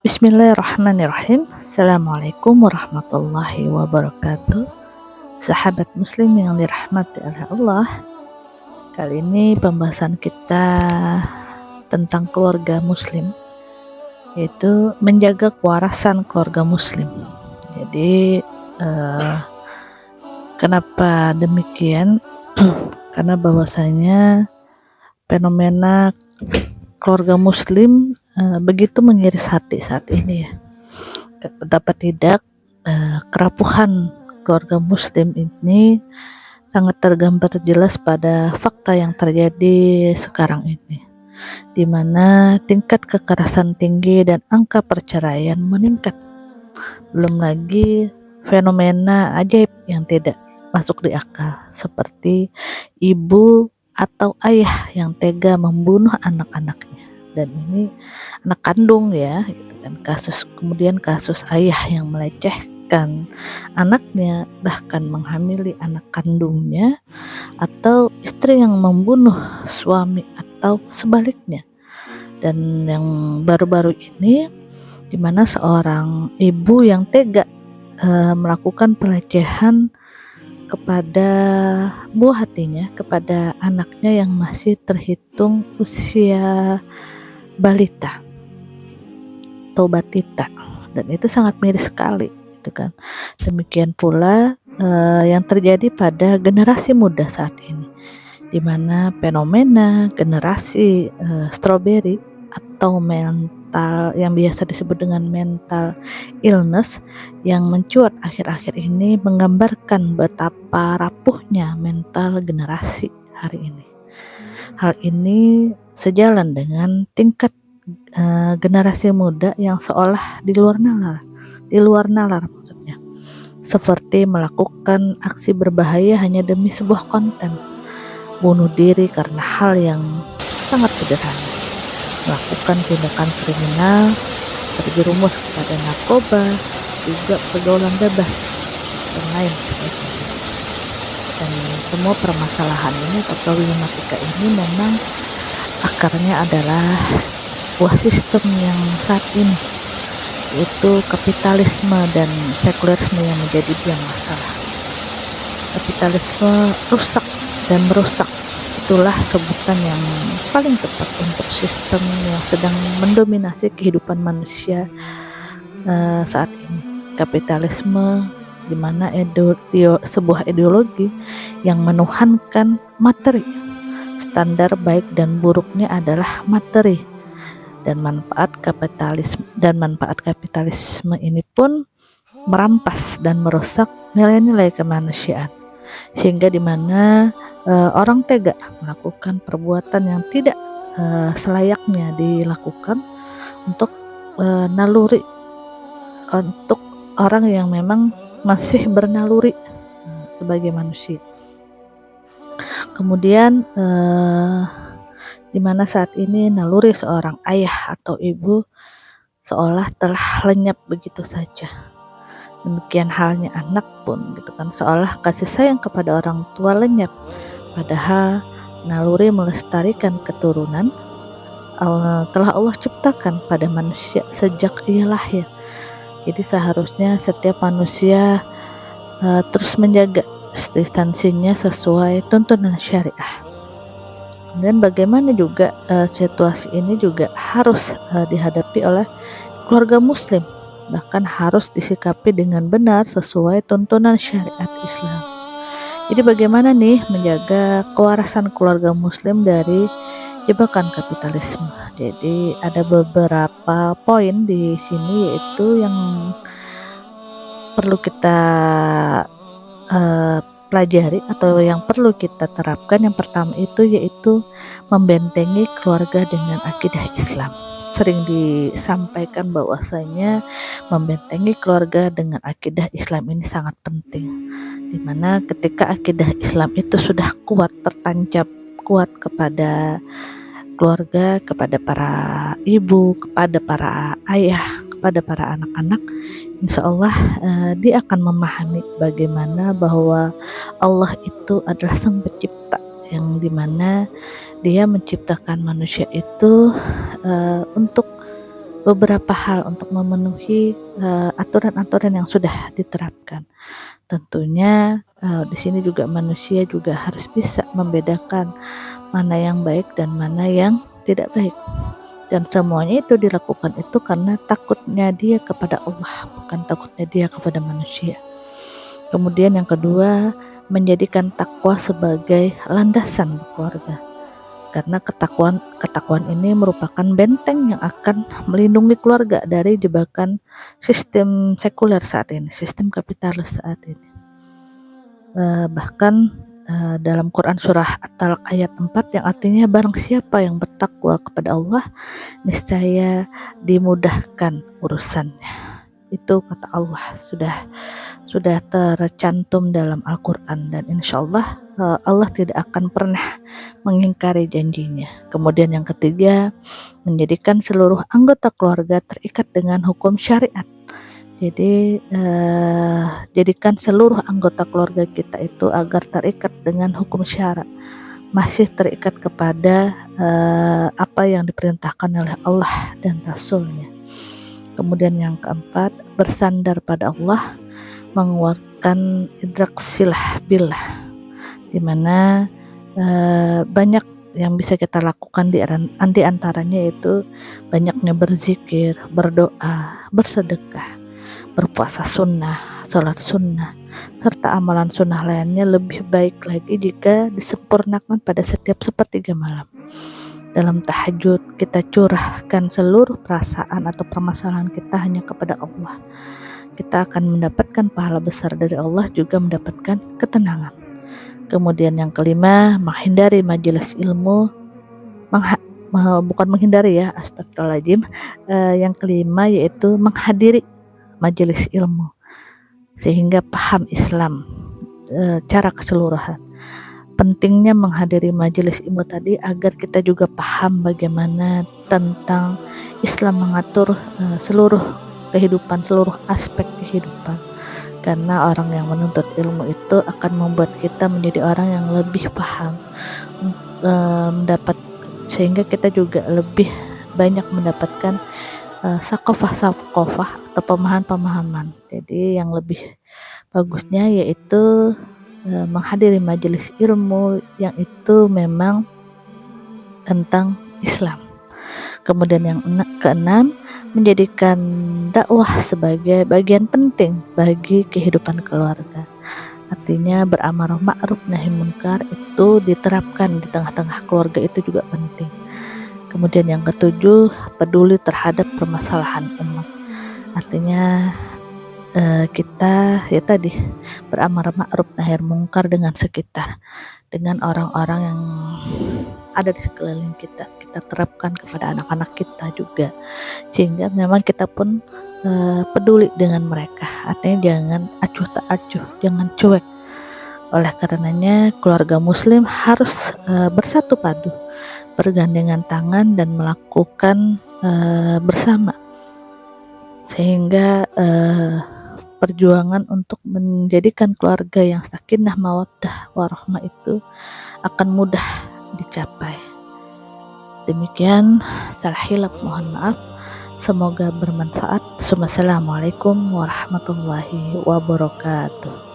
Bismillahirrahmanirrahim. Assalamualaikum warahmatullahi wabarakatuh. Sahabat muslim yang dirahmati oleh Allah, kali ini pembahasan kita tentang keluarga muslim, yaitu menjaga kewarasan keluarga muslim. Jadi kenapa demikian? Karena bahwasanya fenomena keluarga muslim begitu mengiris hati saat ini ya. Betapa tidak kerapuhan keluarga muslim ini sangat tergambar jelas pada fakta yang terjadi sekarang ini, di mana tingkat kekerasan tinggi dan angka perceraian meningkat. Belum lagi fenomena ajaib yang tidak masuk di akal, seperti ibu atau ayah yang tega membunuh anak-anaknya, dan ini anak kandung ya gitu kan. Kemudian kasus ayah yang melecehkan anaknya, bahkan menghamili anak kandungnya, atau istri yang membunuh suami atau sebaliknya. Dan yang baru-baru ini, di mana seorang ibu yang tega melakukan pelecehan kepada buah hatinya, kepada anaknya yang masih terhitung usia balita atau batita, dan itu sangat miris sekali gitu kan. Demikian pula yang terjadi pada generasi muda saat ini, di mana fenomena generasi strawberry atau mental yang biasa disebut dengan mental illness yang mencuat akhir-akhir ini menggambarkan betapa rapuhnya mental generasi hari ini. Hal ini sejalan dengan tingkat generasi muda yang seolah di luar nalar maksudnya, seperti melakukan aksi berbahaya hanya demi sebuah konten, bunuh diri karena hal yang sangat sederhana, melakukan tindakan kriminal, terjerumus kepada narkoba, juga pergaulan bebas, dan lain sebagainya. Dan semua permasalahan ini atau problematika ini memang akarnya adalah sebuah sistem yang saat ini, yaitu kapitalisme dan sekulerisme yang menjadi biang masalah. Kapitalisme rusak dan merusak, itulah sebutan yang paling tepat untuk sistem yang sedang mendominasi kehidupan manusia saat ini. Kapitalisme di mana sebuah ideologi yang menuhankan materi. Standar baik dan buruknya adalah materi, dan manfaat kapitalisme ini pun merampas dan merusak nilai-nilai kemanusiaan, sehingga di mana orang tega melakukan perbuatan yang tidak selayaknya dilakukan untuk naluri, untuk orang yang memang masih bernaluri sebagai manusia. Kemudian di mana saat ini naluri seorang ayah atau ibu seolah telah lenyap begitu saja. Demikian halnya anak pun gitu kan, seolah kasih sayang kepada orang tua lenyap, padahal naluri melestarikan keturunan telah Allah ciptakan pada manusia sejak ia lahir. Jadi seharusnya setiap manusia terus menjaga distansinya sesuai tuntunan syariah. Dan bagaimana juga situasi ini juga harus dihadapi oleh keluarga muslim, bahkan harus disikapi dengan benar sesuai tuntunan syariat Islam. Jadi bagaimana nih menjaga kewarasan keluarga muslim dari jebakan kapitalisme. Jadi ada beberapa poin di sini, yaitu yang perlu kita pelajari atau yang perlu kita terapkan. Yang pertama itu yaitu membentengi keluarga dengan akidah Islam. Sering disampaikan bahwasanya membentengi keluarga dengan akidah Islam ini sangat penting, dimana ketika akidah Islam itu sudah kuat, tertancap kuat kepada keluarga, kepada para ibu, kepada para ayah, kepada para anak-anak, insya Allah dia akan memahami bagaimana bahwa Allah itu adalah sang pencipta, yang dimana dia menciptakan manusia itu untuk beberapa hal untuk memenuhi aturan-aturan yang sudah diterapkan. Tentunya di sini juga manusia juga harus bisa membedakan mana yang baik dan mana yang tidak baik. Dan semuanya itu dilakukan itu karena takutnya dia kepada Allah, bukan takutnya dia kepada manusia. Kemudian yang kedua, menjadikan takwa sebagai landasan keluarga. Karena ketakwaan ini merupakan benteng yang akan melindungi keluarga dari jebakan sistem sekuler saat ini, sistem kapitalis saat ini. Bahkan dalam Quran surah At-Talaq ayat 4 yang artinya barang siapa yang bertakwa kepada Allah, niscaya dimudahkan urusannya. Itu kata Allah sudah tercantum dalam Al-Quran, dan insya Allah Allah tidak akan pernah mengingkari janjinya. Kemudian yang ketiga, menjadikan seluruh anggota keluarga terikat dengan hukum syariat. Jadi jadikan seluruh anggota keluarga kita itu agar terikat dengan hukum syara, masih terikat kepada apa yang diperintahkan oleh Allah dan Rasulnya. Kemudian yang keempat, bersandar pada Allah, mengeluarkan idrak silah billah, dimana banyak yang bisa kita lakukan di antaranya itu banyaknya berzikir, berdoa, bersedekah, berpuasa sunnah, sholat sunnah, serta amalan sunnah lainnya lebih baik lagi jika disempurnakan pada setiap sepertiga malam. Dalam tahajud kita curahkan seluruh perasaan atau permasalahan kita hanya kepada Allah. Kita akan mendapatkan pahala besar dari Allah, juga mendapatkan ketenangan. Kemudian yang kelima, menghindari majelis ilmu, bukan menghindari ya, astagfirullahaladzim. Yang kelima yaitu menghadiri majelis ilmu sehingga paham Islam cara keseluruhan. Pentingnya menghadiri majelis ilmu tadi agar kita juga paham bagaimana tentang Islam mengatur seluruh kehidupan, seluruh aspek kehidupan. Karena orang yang menuntut ilmu itu akan membuat kita menjadi orang yang lebih paham, sehingga kita juga lebih banyak mendapatkan sakofah atau pemahaman-pemahaman. Jadi yang lebih bagusnya yaitu menghadiri majelis ilmu yang itu memang tentang Islam. Kemudian yang keenam, menjadikan dakwah sebagai bagian penting bagi kehidupan keluarga. Artinya beramar ma'ruf nahi munkar itu diterapkan di tengah-tengah keluarga itu juga penting. Kemudian yang ketujuh, peduli terhadap permasalahan umat. Artinya kita ya tadi beramar ma'ruf nahi munkar dengan sekitar, dengan orang-orang yang ada di sekeliling kita terapkan kepada anak-anak kita juga, sehingga memang kita pun peduli dengan mereka. Artinya jangan acuh tak acuh, jangan cuek. Oleh karenanya keluarga muslim harus bersatu padu, bergandengan tangan dan melakukan bersama, sehingga perjuangan untuk menjadikan keluarga yang sakinah mawaddah warahmah itu akan mudah dicapai. Demikian, salah hilaf mohon maaf. Semoga bermanfaat. Assalamualaikum warahmatullahi wabarakatuh.